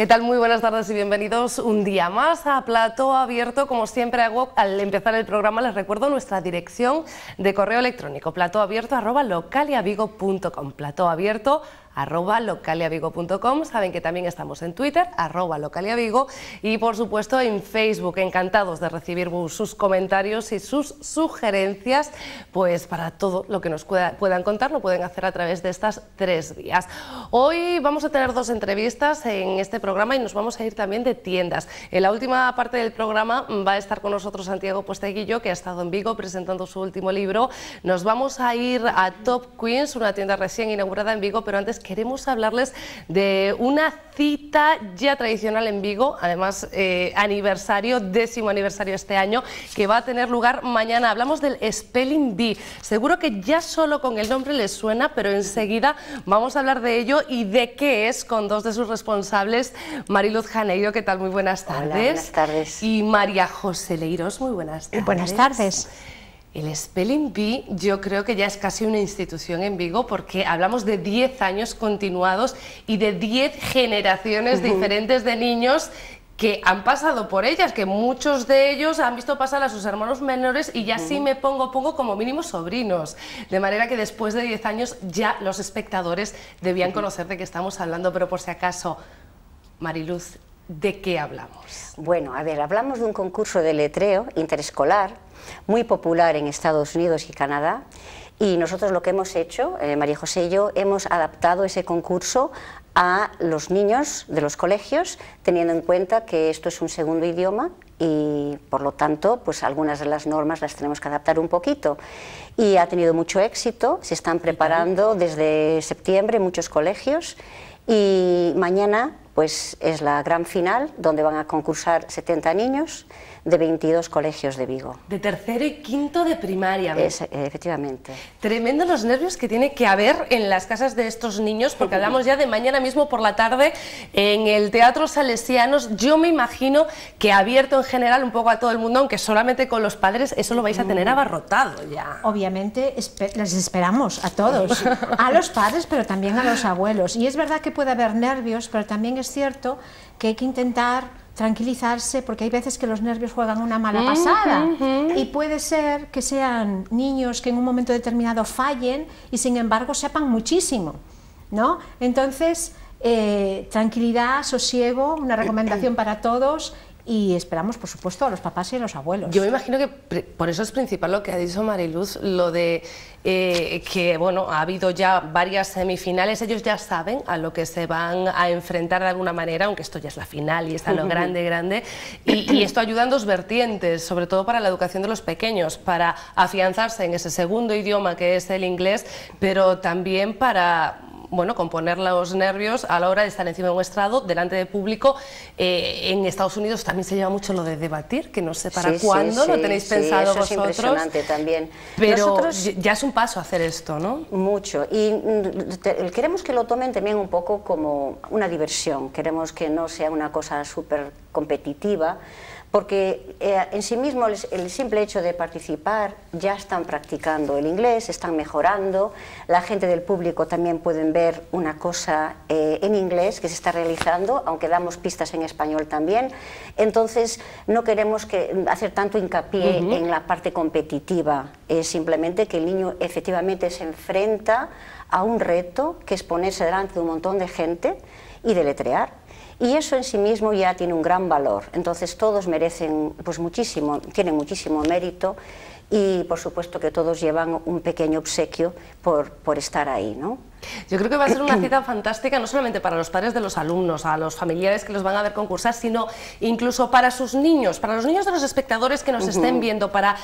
¿Qué tal? Muy buenas tardes y bienvenidos un día más a Plató Abierto. Como siempre hago al empezar el programa, les recuerdo nuestra dirección de correo electrónico: platoabierto@localiavigo.com. platoabierto@localiavigo.com. Saben que también estamos en Twitter, @localiavigo, y por supuesto en Facebook. Encantados de recibir sus comentarios y sus sugerencias, pues para todo lo que nos puedan contar lo pueden hacer a través de estas tres vías. Hoy vamos a tener dos entrevistas en este programa y nos vamos a ir también de tiendas. En la última parte del programa va a estar con nosotros Santiago Posteguillo, que ha estado en Vigo presentando su último libro. Nos vamos a ir a Top Queens, una tienda recién inaugurada en Vigo, pero antes queremos hablarles de una cita ya tradicional en Vigo, además aniversario, 10º aniversario este año, que va a tener lugar mañana. Hablamos del Spelling Bee. Seguro que ya solo con el nombre les suena, pero enseguida vamos a hablar de ello y de qué es con dos de sus responsables, Mariluz Janeiro, ¿qué tal? Muy buenas tardes. Hola, buenas tardes. Y María José Leiros, muy buenas tardes. Buenas tardes. El Spelling Bee yo creo que ya es casi una institución en Vigo, porque hablamos de 10 años continuados y de 10 generaciones diferentes de niños que han pasado por ellas, que muchos de ellos han visto pasar a sus hermanos menores y ya sí me pongo como mínimo sobrinos. De manera que después de 10 años ya los espectadores debían conocer de qué estamos hablando, pero por si acaso, Mariluz, ¿de qué hablamos? Bueno, a ver, hablamos de un concurso de letreo interescolar muy popular en Estados Unidos y Canadá, y nosotros lo que hemos hecho, María José y yo, hemos adaptado ese concurso a los niños de los colegios, teniendo en cuenta que esto es un segundo idioma y por lo tanto pues algunas de las normas las tenemos que adaptar un poquito, y ha tenido mucho éxito. Se están preparando desde septiembre en muchos colegios y mañana pues es la gran final, donde van a concursar 70 niños de 22 colegios de Vigo. De tercero y quinto de primaria. Efectivamente. Tremendo los nervios que tiene que haber en las casas de estos niños, porque hablamos ya de mañana mismo por la tarde en el Teatro Salesianos. Yo me imagino que abierto en general un poco a todo el mundo, aunque solamente con los padres, eso lo vais a tener abarrotado ya. Obviamente les esperamos a todos, a los padres, pero también a los abuelos. Y es verdad que puede haber nervios, pero también es cierto que hay que intentar tranquilizarse, porque hay veces que los nervios juegan una mala pasada y puede ser que sean niños que en un momento determinado fallen y sin embargo sepan muchísimo, ¿no? Entonces, tranquilidad, sosiego, una recomendación para todos. Y esperamos, por supuesto, a los papás y a los abuelos. Yo me imagino que por eso es principal lo que ha dicho Mariluz, lo de que bueno, ha habido ya varias semifinales, ellos ya saben a lo que se van a enfrentar de alguna manera, aunque esto ya es la final y es a lo grande, y esto ayuda en dos vertientes, sobre todo para la educación de los pequeños, para afianzarse en ese segundo idioma que es el inglés, pero también para, bueno, componer los nervios a la hora de estar encima de un estrado, delante de público. En Estados Unidos también se lleva mucho lo de debatir, que no sé para cuándo lo tenéis pensado eso vosotros. Es impresionante también. Pero nosotros, ya es un paso hacer esto, ¿no? Mucho. Y queremos que lo tomen también un poco como una diversión. Queremos que no sea una cosa súper competitiva, porque en sí mismo el simple hecho de participar ya están practicando el inglés, están mejorando. La gente del público también pueden ver una cosa en inglés que se está realizando, aunque damos pistas en español también. Entonces no queremos hacer tanto hincapié en la parte competitiva, es simplemente que el niño efectivamente se enfrenta a un reto que es ponerse delante de un montón de gente y deletrear. Y eso en sí mismo ya tiene un gran valor. Entonces todos merecen pues muchísimo, tienen muchísimo mérito, y por supuesto que todos llevan un pequeño obsequio por estar ahí, ¿no? Yo creo que va a ser una cita fantástica, no solamente para los padres de los alumnos, a los familiares que los van a ver concursar, sino incluso para sus niños, para los niños de los espectadores que nos estén viendo, para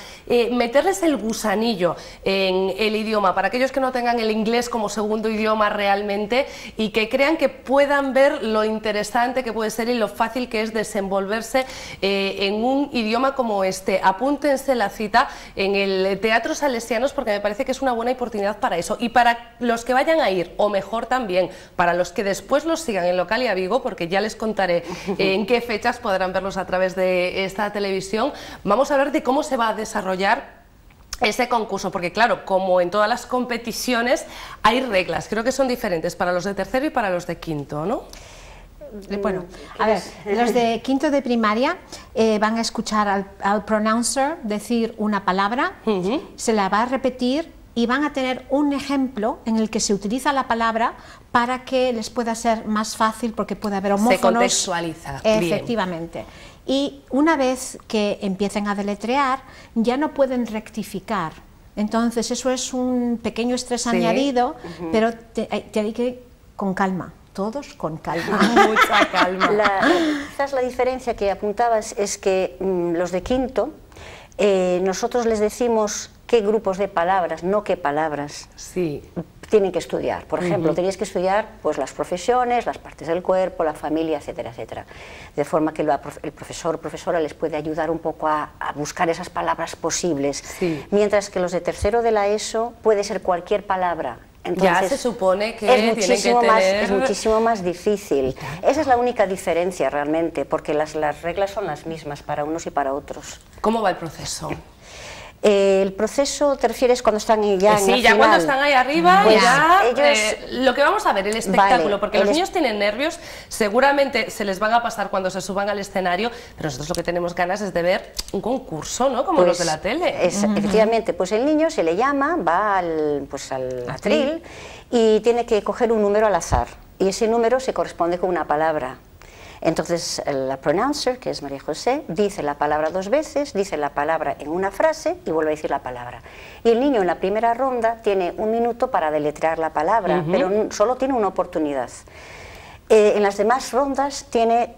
meterles el gusanillo en el idioma, para aquellos que no tengan el inglés como segundo idioma realmente y que crean que puedan ver lo interesante que puede ser y lo fácil que es desenvolverse en un idioma como este. Apúntense la cita en el Teatro Salesianos, porque me parece que es una buena oportunidad para eso, y para los que vayan a ir, o mejor también, para los que después los sigan en Localia Vigo, porque ya les contaré en qué fechas podrán verlos a través de esta televisión. Vamos a hablar de cómo se va a desarrollar ese concurso, porque claro, como en todas las competiciones hay reglas, creo que son diferentes para los de tercero y para los de quinto, ¿no? Bueno, a ver, los de quinto de primaria van a escuchar al pronouncer decir una palabra, se la va a repetir y van a tener un ejemplo en el que se utiliza la palabra para que les pueda ser más fácil, porque puede haber homófonos. Se contextualiza. Efectivamente. Y una vez que empiecen a deletrear, ya no pueden rectificar. Entonces, eso es un pequeño estrés añadido, pero hay que ir con calma. Todos con calma. Mucha calma. Quizás la diferencia que apuntabas es que los de quinto, nosotros les decimos qué grupos de palabras, no qué palabras tienen que estudiar. Por ejemplo, tenéis que estudiar pues, las profesiones, las partes del cuerpo, la familia, etcétera, etcétera. De forma que el profesor o profesora les puede ayudar un poco a buscar esas palabras posibles. Mientras que los de tercero de la ESO puede ser cualquier palabra. Entonces, ya se supone que es muchísimo más difícil. Esa es la única diferencia realmente, porque las reglas son las mismas para unos y para otros. ¿Cómo va el proceso? El proceso, ¿te refieres cuando están ya en sí, la ya final? Cuando están ahí arriba, pues ya ellos, lo que vamos a ver, el espectáculo, porque los niños tienen nervios, seguramente se les van a pasar cuando se suban al escenario, pero nosotros lo que tenemos ganas es de ver un concurso, ¿no? Como los de la tele. Efectivamente, pues el niño se le llama, va al atril y tiene que coger un número al azar, y ese número se corresponde con una palabra. Entonces la pronouncer, que es María José, dice la palabra 2 veces, dice la palabra en una frase y vuelve a decir la palabra. Y el niño en la primera ronda tiene 1 minuto para deletrear la palabra, pero solo tiene una oportunidad. En las demás rondas tiene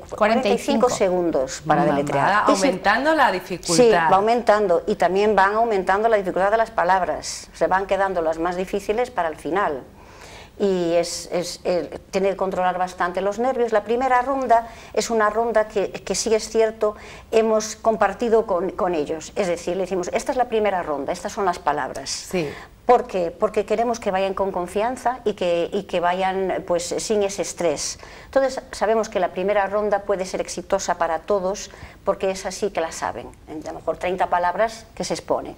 45 segundos para deletrear. Va aumentando la dificultad. Sí, va aumentando, y también van aumentando la dificultad de las palabras. Se van quedando las más difíciles para el final. Y tiene que controlar bastante los nervios. La primera ronda es una ronda que sí es cierto, hemos compartido con ellos. Es decir, le decimos, esta es la primera ronda, estas son las palabras. Sí. ¿Por qué? Porque queremos que vayan con confianza y que vayan pues, sin ese estrés. Entonces, sabemos que la primera ronda puede ser exitosa para todos, porque es así que la saben. A lo mejor 30 palabras que se expone.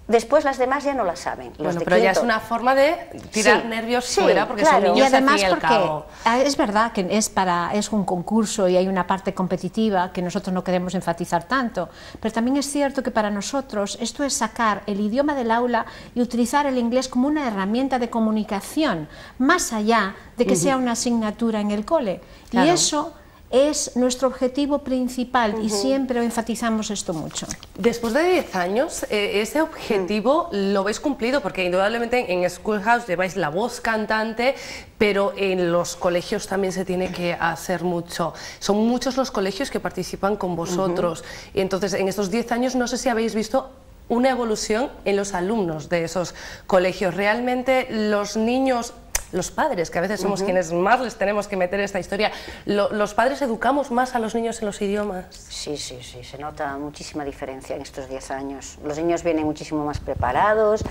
Después las demás ya no las saben. Bueno, pero ya es una forma de tirar nervios fuera, porque son niños, y además al fin y al cabo. Es verdad que es un concurso y hay una parte competitiva que nosotros no queremos enfatizar tanto, pero también es cierto que para nosotros esto es sacar el idioma del aula y utilizar el inglés como una herramienta de comunicación, más allá de que sea una asignatura en el cole. Y eso es nuestro objetivo principal y siempre enfatizamos esto mucho. Después de 10 años, ese objetivo lo habéis cumplido, porque indudablemente en Schoolhouse lleváis la voz cantante, pero en los colegios también se tiene que hacer mucho. Son muchos los colegios que participan con vosotros, y entonces en estos 10 años no sé si habéis visto una evolución en los alumnos de esos colegios. Realmente los niños, los padres, que a veces somos quienes más les tenemos que meter esta historia, ¿los padres educamos más a los niños en los idiomas? Sí, se nota muchísima diferencia en estos 10 años. Los niños vienen muchísimo más preparados,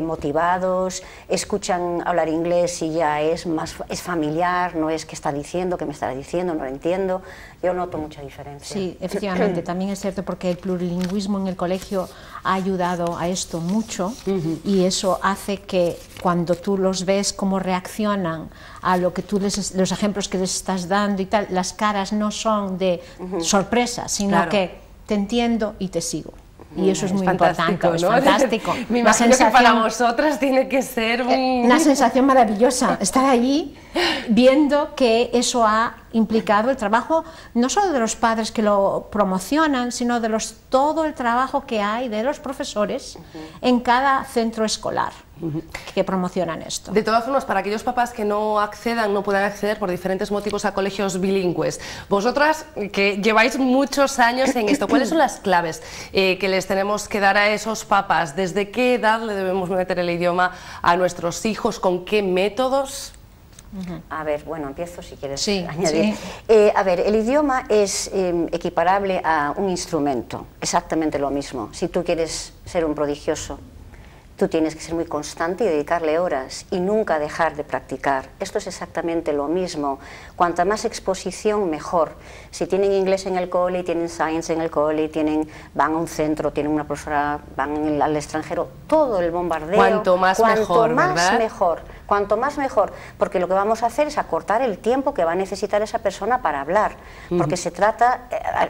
motivados, escuchan hablar inglés y ya es familiar, no es que está diciendo, que me estará diciendo, no lo entiendo. Yo noto mucha diferencia. Sí, efectivamente, también es cierto, porque el plurilingüismo en el colegio ha ayudado a esto mucho, y eso hace que cuando tú los ves cómo reaccionan a lo que los ejemplos que les estás dando y tal, las caras no son de sorpresa, sino que te entiendo y te sigo. Y eso es muy importante, ¿no? Es fantástico. Me imagino que para vosotras tiene que ser una sensación maravillosa, estar allí viendo que eso ha implicado el trabajo no solo de los padres que lo promocionan, sino de todo el trabajo que hay de los profesores en cada centro escolar que promocionan esto. De todas formas, para aquellos papás que no puedan acceder por diferentes motivos a colegios bilingües, vosotras que lleváis muchos años en esto, ¿cuáles son las claves que les tenemos que dar a esos papás? ¿Desde qué edad le debemos meter el idioma a nuestros hijos? ¿Con qué métodos? A ver, bueno, empiezo si quieres Sí. añadir. A ver, el idioma es equiparable a un instrumento, exactamente lo mismo. Si tú quieres ser un prodigioso, tú tienes que ser muy constante y dedicarle horas y nunca dejar de practicar. Esto es exactamente lo mismo. Cuanta más exposición, mejor. Si tienen inglés en el cole, tienen science en el cole, van a un centro, tienen una profesora, van al extranjero, todo el bombardeo. Cuanto más mejor, ¿verdad? Mejor. Cuanto más mejor, porque lo que vamos a hacer es acortar el tiempo que va a necesitar esa persona para hablar, porque se trata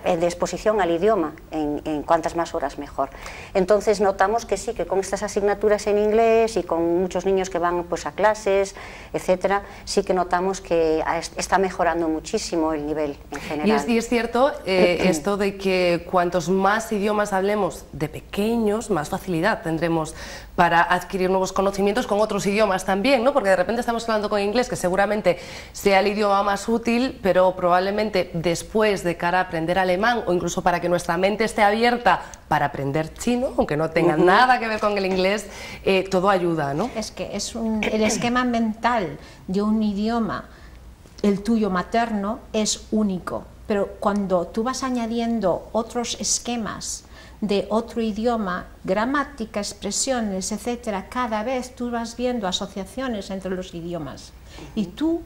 de exposición al idioma, en cuantas más horas mejor. Entonces notamos que sí, que con estas asignaturas en inglés y con muchos niños que van pues a clases, etcétera, sí que notamos que está mejorando muchísimo el nivel en general. Y es cierto esto de que cuantos más idiomas hablemos de pequeños, más facilidad tendremos para adquirir nuevos conocimientos con otros idiomas también, ¿no? Porque de repente estamos hablando con inglés, que seguramente sea el idioma más útil, pero probablemente después, de cara a aprender alemán, o incluso para que nuestra mente esté abierta para aprender chino, aunque no tenga nada que ver con el inglés, todo ayuda, ¿no? Es que es el esquema mental de un idioma, el tuyo materno, es único, pero cuando tú vas añadiendo otros esquemas de otro idioma, gramática, expresiones, etcétera, cada vez tú vas viendo asociaciones entre los idiomas y tú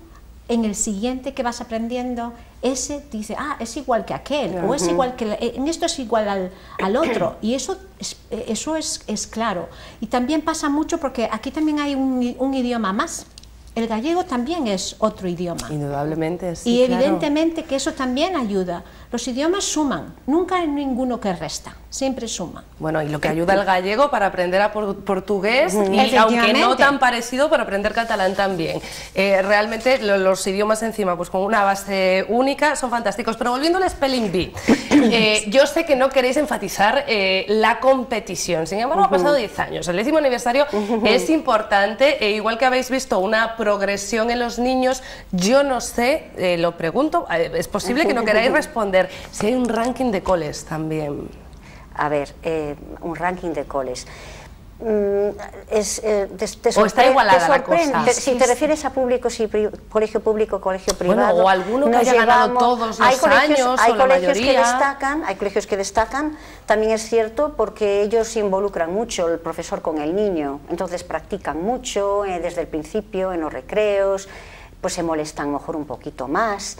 en el siguiente que vas aprendiendo, ese dice, ah, es igual que aquel, o es igual que, en esto es igual al otro, y eso es claro. Y también pasa mucho porque aquí también hay un idioma más. El gallego también es otro idioma. Indudablemente, sí, y evidentemente que eso también ayuda. Los idiomas suman, nunca hay ninguno que resta, siempre suman. Bueno, y lo que ayuda el gallego para aprender a portugués, y aunque no tan parecido, para aprender catalán también. Realmente los idiomas encima, pues con una base única, son fantásticos. Pero volviendo al Spelling Bee, yo sé que no queréis enfatizar la competición, sin embargo ha pasado 10 años, el 10º aniversario es importante, igual que habéis visto una progresión en los niños, yo no sé, lo pregunto, es posible que no queráis responder, si hay un ranking de coles también. A ver, un ranking de coles. ¿O está igualada la cosa? Si te refieres a públicos y colegio público, colegio privado... Bueno, o alguno que haya ganado todos los años, hay o la colegios mayoría. Que destacan, hay colegios que destacan, también es cierto, porque ellos involucran mucho el profesor con el niño, entonces practican mucho desde el principio, en los recreos, pues se molestan a lo mejor un poquito más.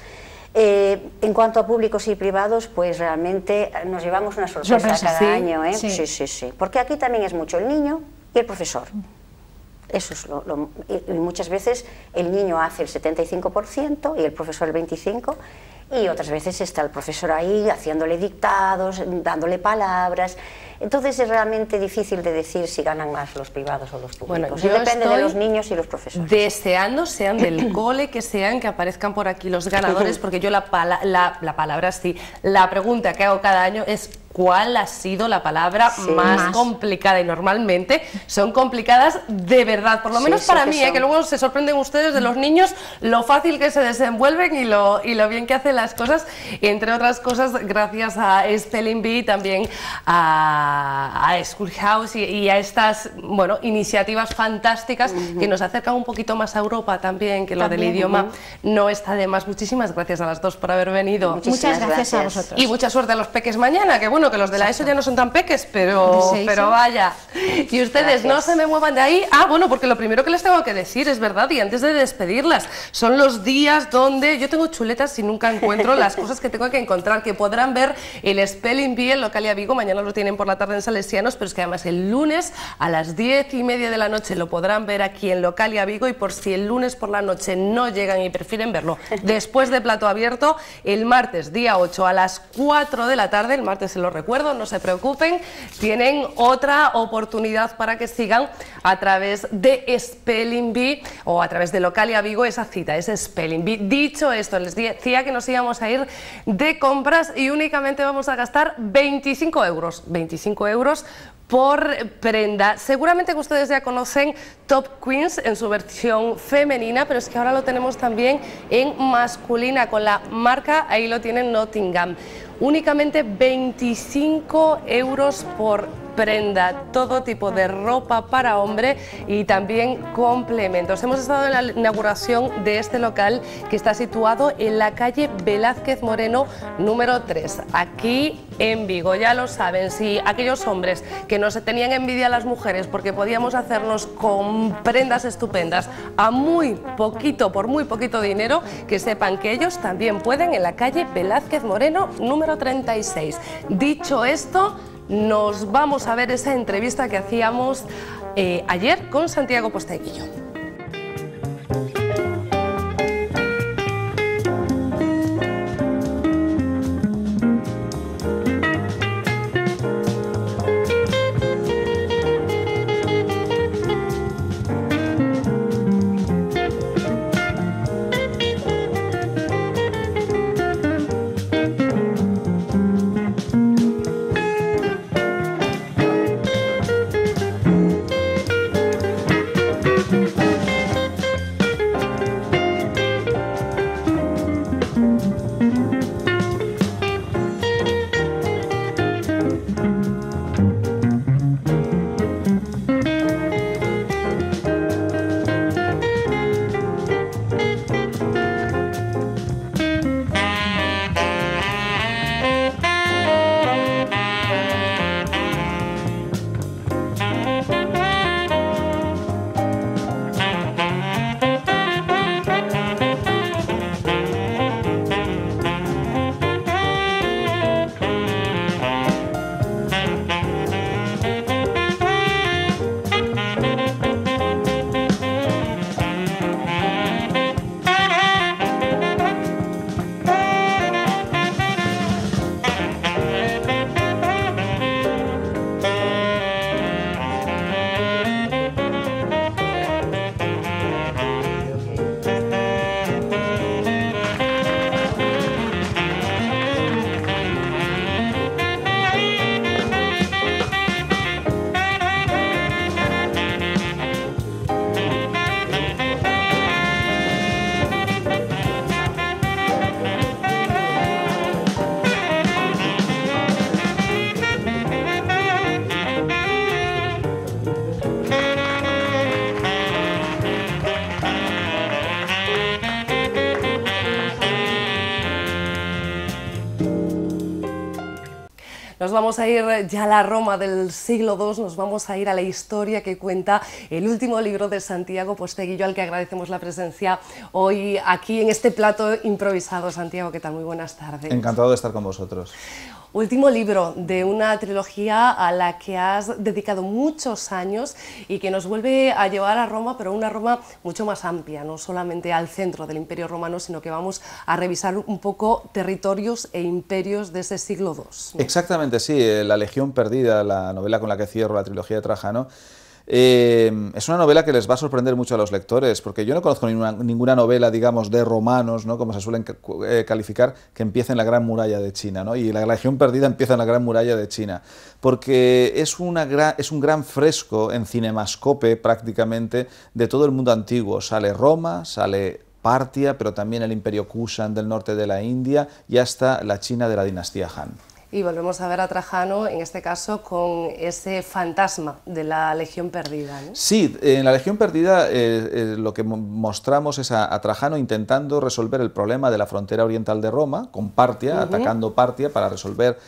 En cuanto a públicos y privados, pues realmente nos llevamos una sorpresa cada año, ¿eh? Sí. Porque aquí también es mucho el niño y el profesor. Eso es y muchas veces el niño hace el 75% y el profesor el 25%, y otras veces está el profesor ahí haciéndole dictados, dándole palabras. Entonces es realmente difícil de decir si ganan más los privados o los públicos. Bueno, yo depende de los niños y los profesores. Deseando, sean del cole que sean, que aparezcan por aquí los ganadores, porque yo la palabra sí, la pregunta que hago cada año es ¿cuál ha sido la palabra más complicada? Y normalmente son complicadas de verdad, por lo menos para mí, que luego se sorprenden ustedes de los niños, lo fácil que se desenvuelven y lo bien que hacen las cosas, entre otras cosas gracias a Spelling Bee, también a Schoolhouse y a estas iniciativas fantásticas que nos acercan un poquito más a Europa también, que lo del idioma no está de más. Muchísimas gracias a las dos por haber venido. Muchas gracias a vosotros. Y mucha suerte a los peques mañana, que bueno, que los de la ESO ya no son tan peques, pero vaya. Y ustedes no se me muevan de ahí. Bueno, porque lo primero que les tengo que decir es verdad, y antes de despedirlas, son los días donde yo tengo chuletas y nunca encuentro las cosas que tengo que encontrar, que podrán ver el Spelling Bee en Localia Vigo, mañana lo tienen por la tarde en Salesianos, pero es que además el lunes a las 10:30 de la noche lo podrán ver aquí en Localia Vigo, y por si el lunes por la noche no llegan y prefieren verlo después de plato abierto, el martes día 8 a las 4 de la tarde, el martes se lo recuerdo, no se preocupen, tienen otra oportunidad para que sigan a través de Spelling Bee o a través de Localia Vigo esa cita, ese Spelling Bee. Dicho esto, les decía que nos íbamos a ir de compras y únicamente vamos a gastar 25 euros. 25 euros por prenda. Seguramente que ustedes ya conocen Top Queens en su versión femenina, pero es que ahora lo tenemos también en masculina con la marca, ahí lo tienen, Nottingham. Únicamente 25 euros por prenda, todo tipo de ropa para hombre y también complementos. Hemos estado en la inauguración de este local que está situado en la calle Velázquez Moreno número 3, aquí en Vigo. Ya lo saben, si aquellos hombres que nos tenían envidia a las mujeres porque podíamos hacernos con prendas estupendas a por muy poquito dinero, que sepan que ellos también pueden en la calle Velázquez Moreno número 36. Dicho esto, nos vamos a ver esa entrevista que hacíamos ayer con Santiago Posteguillo. nos vamos a ir ya a la Roma del siglo II, nos vamos a ir a la historia que cuenta el último libro de Santiago Posteguillo, al que agradecemos la presencia hoy aquí en este plato improvisado. Santiago, ¿qué tal? Muy buenas tardes. Encantado de estar con vosotros. Último libro de una trilogía a la que has dedicado muchos años y que nos vuelve a llevar a Roma, pero una Roma mucho más amplia, no solamente al centro del Imperio Romano, sino que vamos a revisar un poco territorios e imperios de ese siglo II, ¿no? Exactamente, sí. La Legión Perdida, la novela con la que cierro la trilogía de Trajano, es una novela que les va a sorprender mucho a los lectores, porque yo no conozco ninguna novela, digamos, de romanos, ¿no?, como se suelen calificar, que empiece en la Gran Muralla de China, ¿no? Y la Legión Perdida empieza en la Gran Muralla de China, porque es un gran fresco en cinemascope prácticamente de todo el mundo antiguo. Sale Roma, sale Partia, pero también el Imperio Kushan del norte de la India y hasta la China de la dinastía Han. Y volvemos a ver a Trajano, en este caso, con ese fantasma de la Legión Perdida, ¿no? Sí, en la Legión Perdida lo que mostramos es a Trajano intentando resolver el problema de la frontera oriental de Roma, con Partia, atacando Partia para resolver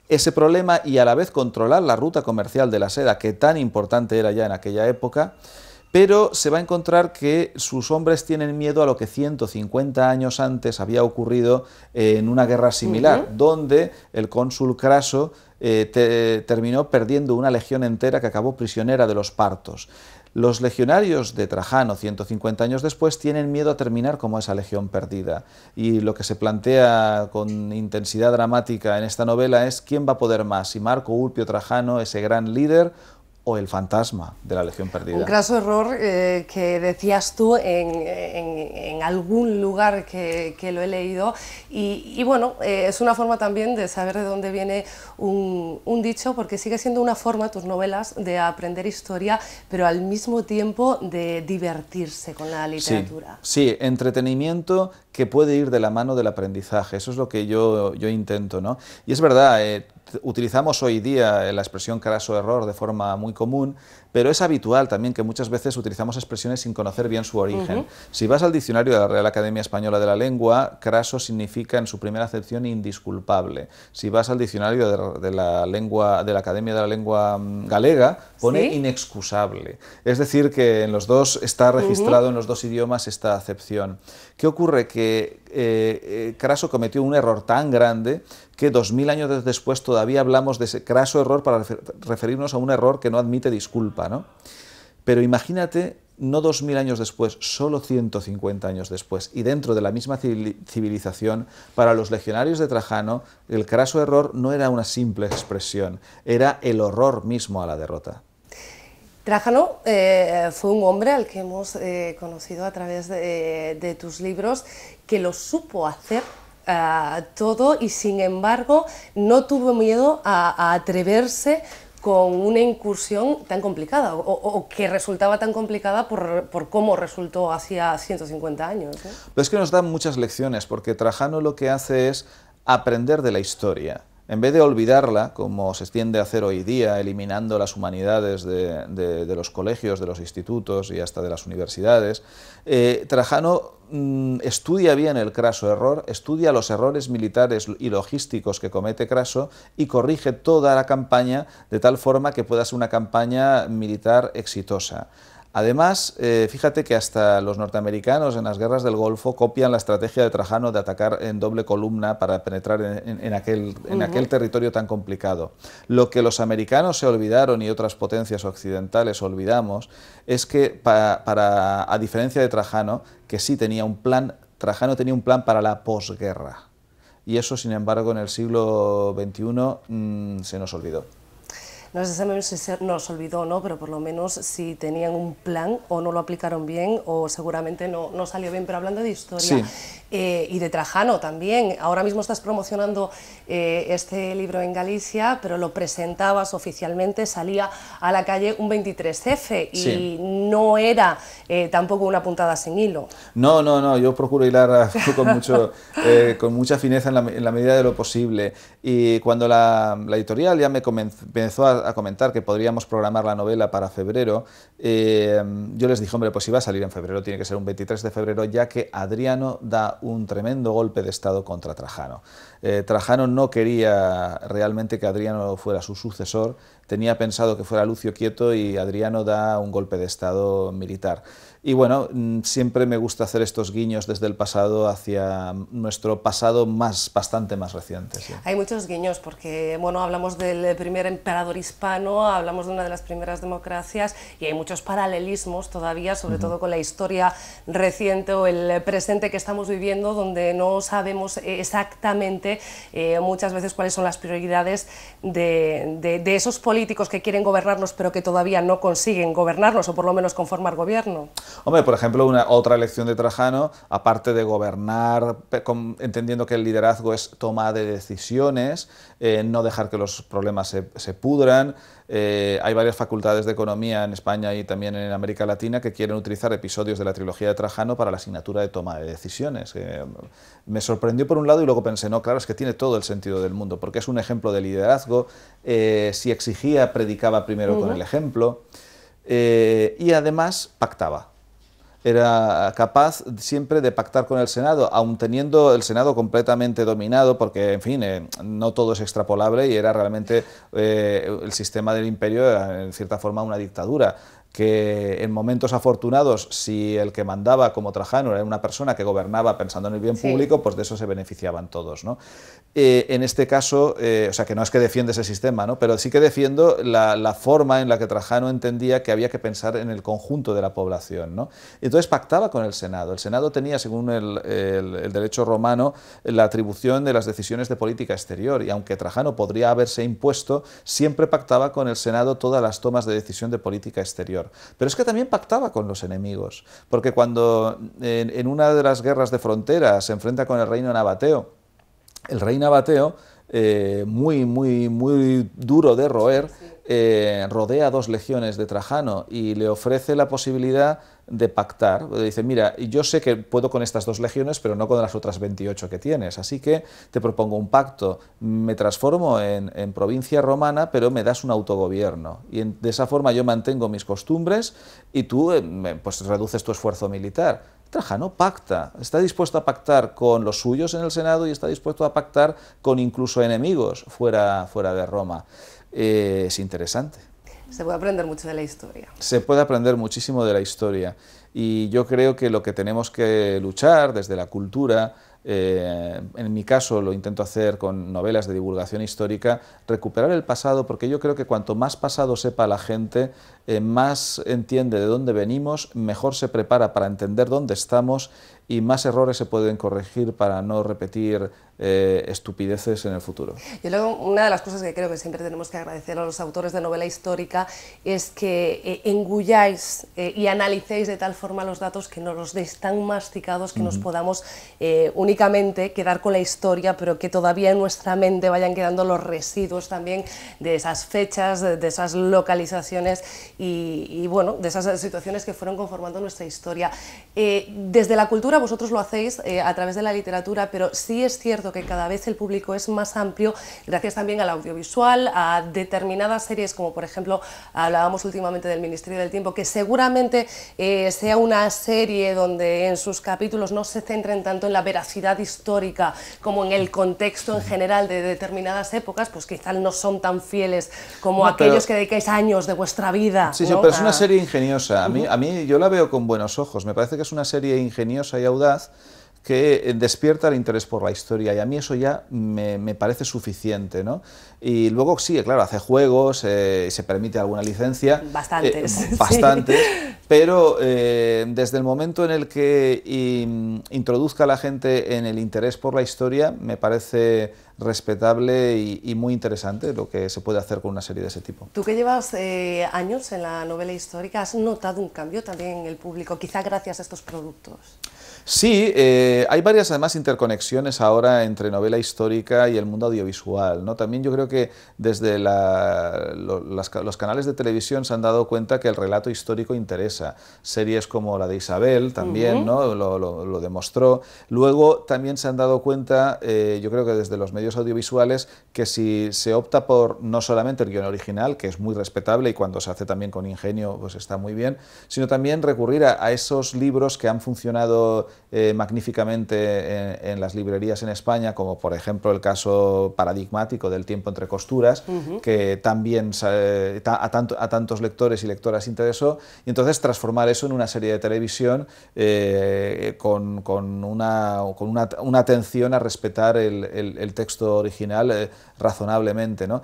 ese problema y a la vez controlar la ruta comercial de la seda, que tan importante era ya en aquella época. Pero se va a encontrar que sus hombres tienen miedo a lo que 150 años antes había ocurrido en una guerra similar, donde el cónsul Craso terminó perdiendo una legión entera que acabó prisionera de los partos. Los legionarios de Trajano, 150 años después, tienen miedo a terminar como esa legión perdida. Y lo que se plantea con intensidad dramática en esta novela es quién va a poder más, si Marco Ulpio Trajano, ese gran líder, o el fantasma de la Legión Perdida. Un craso error que decías tú en algún lugar que lo he leído y bueno, es una forma también de saber de dónde viene un dicho, porque sigue siendo una forma, tus novelas, de aprender historia, pero al mismo tiempo de divertirse con la literatura. Sí, entretenimiento que puede ir de la mano del aprendizaje, eso es lo que yo intento, ¿no? Y es verdad, utilizamos hoy día la expresión craso error de forma muy común, pero es habitual también que muchas veces utilizamos expresiones sin conocer bien su origen. Si vas al diccionario de la Real Academia Española de la Lengua, craso significa en su primera acepción indisculpable. Si vas al diccionario de la Academia de la Lengua Galega, pone inexcusable. Es decir, que en los dos está registrado, en los dos idiomas, esta acepción. ¿Qué ocurre? Que Craso cometió un error tan grande que 2000 años después todavía hablamos de ese craso error para referirnos a un error que no admite disculpa, ¿no? Pero imagínate, no 2000 años después, solo 150 años después, y dentro de la misma civilización, para los legionarios de Trajano, el craso error no era una simple expresión, era el horror mismo a la derrota. Trajano fue un hombre al que hemos conocido a través de tus libros, que lo supo hacer todo y sin embargo no tuvo miedo a atreverse con una incursión tan complicada o que resultaba tan complicada por cómo resultó hacía 150 años, ¿eh? Pero es que nos dan muchas lecciones, porque Trajano lo que hace es aprender de la historia. En vez de olvidarla, como se tiende a hacer hoy día, eliminando las humanidades de los colegios, de los institutos y hasta de las universidades, Trajano estudia bien el craso error, estudia los errores militares y logísticos que comete Craso y corrige toda la campaña de tal forma que pueda ser una campaña militar exitosa. Además, fíjate que hasta los norteamericanos en las guerras del Golfo copian la estrategia de Trajano de atacar en doble columna para penetrar en aquel territorio tan complicado. Lo que los americanos se olvidaron y otras potencias occidentales olvidamos es que, a diferencia de Trajano, que sí tenía un plan, Trajano tenía un plan para la posguerra. Y eso, sin embargo, en el siglo XXI se nos olvidó. No sé si se nos olvidó o no, pero por lo menos si tenían un plan o no lo aplicaron bien o seguramente no salió bien. Pero hablando de historia y de Trajano también, ahora mismo estás promocionando este libro en Galicia, pero lo presentabas oficialmente, salía a la calle un 23F y no era tampoco una puntada sin hilo. No, yo procuro hilar con mucha fineza en la medida de lo posible. Y cuando la editorial ya me comenzó a a comentar que podríamos programar la novela para febrero, yo les dije, hombre, pues si va a salir en febrero, tiene que ser un 23 de febrero, ya que Adriano da un tremendo golpe de estado contra Trajano. Trajano no quería realmente que Adriano fuera su sucesor, tenía pensado que fuera Lucio Quieto y Adriano da un golpe de estado militar. Y bueno, siempre me gusta hacer estos guiños desde el pasado hacia nuestro pasado bastante más reciente. Sí. Hay muchos guiños porque, bueno, hablamos del primer emperador hispano, hablamos de una de las primeras democracias y hay muchos paralelismos todavía, sobre todo con la historia reciente o el presente que estamos viviendo, donde no sabemos exactamente muchas veces cuáles son las prioridades de esos políticos que quieren gobernarnos pero que todavía no consiguen gobernarnos o por lo menos conformar gobierno. Hombre, por ejemplo, otra elección de Trajano, aparte de gobernar, entendiendo que el liderazgo es toma de decisiones, no dejar que los problemas se pudran. Hay varias facultades de economía en España y también en América Latina que quieren utilizar episodios de la trilogía de Trajano para la asignatura de toma de decisiones. Me sorprendió por un lado y luego pensé, no, claro, es que tiene todo el sentido del mundo, porque es un ejemplo de liderazgo, si exigía, predicaba primero con el ejemplo, y además pactaba. Era capaz siempre de pactar con el Senado, aun teniendo el Senado completamente dominado, porque, en fin, no todo es extrapolable y era realmente el sistema del imperio, era, en cierta forma, una dictadura, que en momentos afortunados, si el que mandaba, como Trajano, era una persona que gobernaba pensando en el bien público, pues de eso se beneficiaban todos, ¿no? En este caso, o sea, que no es que defiende ese sistema, ¿no? Pero sí que defiendo la forma en la que Trajano entendía que había que pensar en el conjunto de la población, ¿no? Entonces pactaba con el Senado. El Senado tenía, según el derecho romano, la atribución de las decisiones de política exterior, y aunque Trajano podría haberse impuesto, siempre pactaba con el Senado todas las tomas de decisión de política exterior. Pero es que también pactaba con los enemigos, porque cuando en una de las guerras de frontera se enfrenta con el reino nabateo, el rey nabateo, muy duro de roer, rodea 2 legiones de Trajano y le ofrece la posibilidad de pactar. Le dice, mira, yo sé que puedo con estas 2 legiones, pero no con las otras 28 que tienes, así que te propongo un pacto, me transformo en provincia romana, pero me das un autogobierno, y de esa forma yo mantengo mis costumbres y tú pues reduces tu esfuerzo militar. Trajano pacta, está dispuesto a pactar con los suyos en el Senado y está dispuesto a pactar con incluso enemigos fuera de Roma. Es interesante. Se puede aprender mucho de la historia. Se puede aprender muchísimo de la historia y yo creo que lo que tenemos que luchar desde la cultura, en mi caso lo intento hacer con novelas de divulgación histórica, recuperar el pasado, porque yo creo que cuanto más pasado sepa la gente, más entiende de dónde venimos, mejor se prepara para entender dónde estamos y más errores se pueden corregir para no repetir estupideces en el futuro. Yo luego, una de las cosas que creo que siempre tenemos que agradecer a los autores de novela histórica es que engulláis y analicéis de tal forma los datos que nos los deis tan masticados que nos podamos únicamente quedar con la historia, pero que todavía en nuestra mente vayan quedando los residuos también de esas fechas, de esas localizaciones y bueno, de esas situaciones que fueron conformando nuestra historia. Desde la cultura vosotros lo hacéis a través de la literatura, pero sí es cierto que cada vez el público es más amplio gracias también al audiovisual, a determinadas series como por ejemplo hablábamos últimamente del Ministerio del Tiempo, que seguramente sea una serie donde en sus capítulos no se centren tanto en la veracidad histórica como en el contexto en general de determinadas épocas, pues quizás no son tan fieles como aquellos que dedicáis años de vuestra vida. Sí, ¿no? sí, pero es una serie ingeniosa. A mí yo la veo con buenos ojos. Me parece que es una serie ingeniosa y audaz que despierta el interés por la historia, y a mí eso ya me parece suficiente, ¿no? Y luego sí, claro, hace juegos, se permite alguna licencia. Bastantes. Bastantes, sí. Pero desde el momento en el que introduzca a la gente en el interés por la historia, me parece respetable y muy interesante lo que se puede hacer con una serie de ese tipo. Tú que llevas años en la novela histórica, ¿has notado un cambio también en el público, quizá gracias a estos productos? Sí, hay varias además interconexiones ahora entre novela histórica y el mundo audiovisual, ¿no? También yo creo que desde los canales de televisión se han dado cuenta que el relato histórico interesa. Series como la de Isabel también, ¿no? Lo demostró. Luego también se han dado cuenta, yo creo que desde los medios audiovisuales, que si se opta por no solamente el guión original, que es muy respetable y cuando se hace también con ingenio pues está muy bien, sino también recurrir a esos libros que han funcionado magníficamente en las librerías en España, como por ejemplo el caso paradigmático del Tiempo entre costuras, que también a tantos lectores y lectoras interesó, y entonces transformar eso en una serie de televisión con una atención a respetar el texto original razonablemente, ¿no?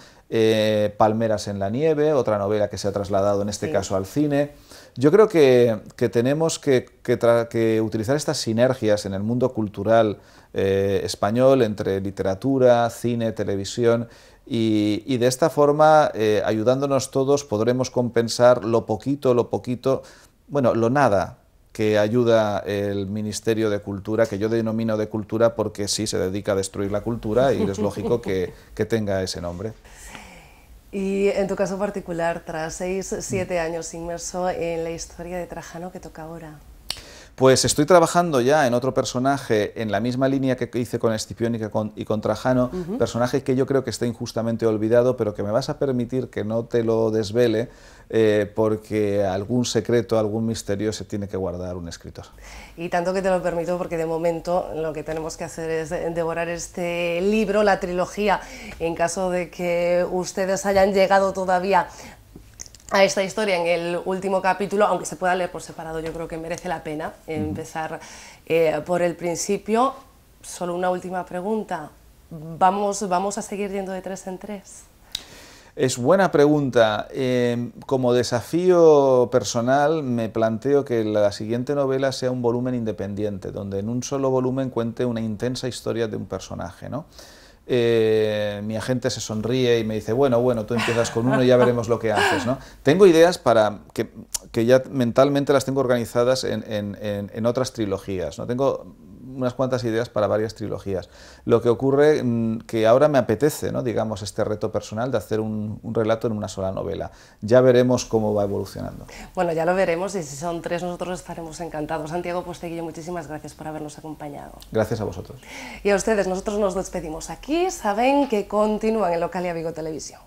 Palmeras en la nieve, otra novela que se ha trasladado en este caso al cine. Yo creo que tenemos que utilizar estas sinergias en el mundo cultural español entre literatura, cine, televisión y de esta forma, ayudándonos todos, podremos compensar lo poquito, bueno, lo nada que ayuda el Ministerio de Cultura, que yo denomino de cultura porque sí se dedica a destruir la cultura y es lógico que tenga ese nombre. Y en tu caso particular, tras 6-7 años inmerso en la historia de Trajano, ¿qué toca ahora? Pues estoy trabajando ya en otro personaje en la misma línea que hice con Escipión y con Trajano, personaje que yo creo que está injustamente olvidado, pero que me vas a permitir que no te lo desvele, porque algún secreto, algún misterio se tiene que guardar un escritor. Y tanto que te lo permito, porque de momento lo que tenemos que hacer es devorar este libro, la trilogía, en caso de que ustedes hayan llegado todavía a esta historia en el último capítulo, aunque se pueda leer por separado, yo creo que merece la pena empezar por el principio. Solo una última pregunta, ¿vamos a seguir yendo de 3 en 3? Es buena pregunta. Como desafío personal me planteo que la siguiente novela sea un volumen independiente, donde en un solo volumen cuente una intensa historia de un personaje, ¿no? Mi agente se sonríe y me dice, bueno, tú empiezas con uno y ya veremos lo que haces, ¿no? Tengo ideas para que ya mentalmente las tengo organizadas en otras trilogías, ¿no? Tengo unas cuantas ideas para varias trilogías. Lo que ocurre que ahora me apetece, ¿no? Digamos, este reto personal de hacer un relato en una sola novela. Ya veremos cómo va evolucionando. Bueno, ya lo veremos, y si son 3 nosotros estaremos encantados. Santiago Posteguillo, muchísimas gracias por habernos acompañado. Gracias a vosotros. Y a ustedes, nosotros nos despedimos aquí. Saben que continúan en Localia Vigo Televisión.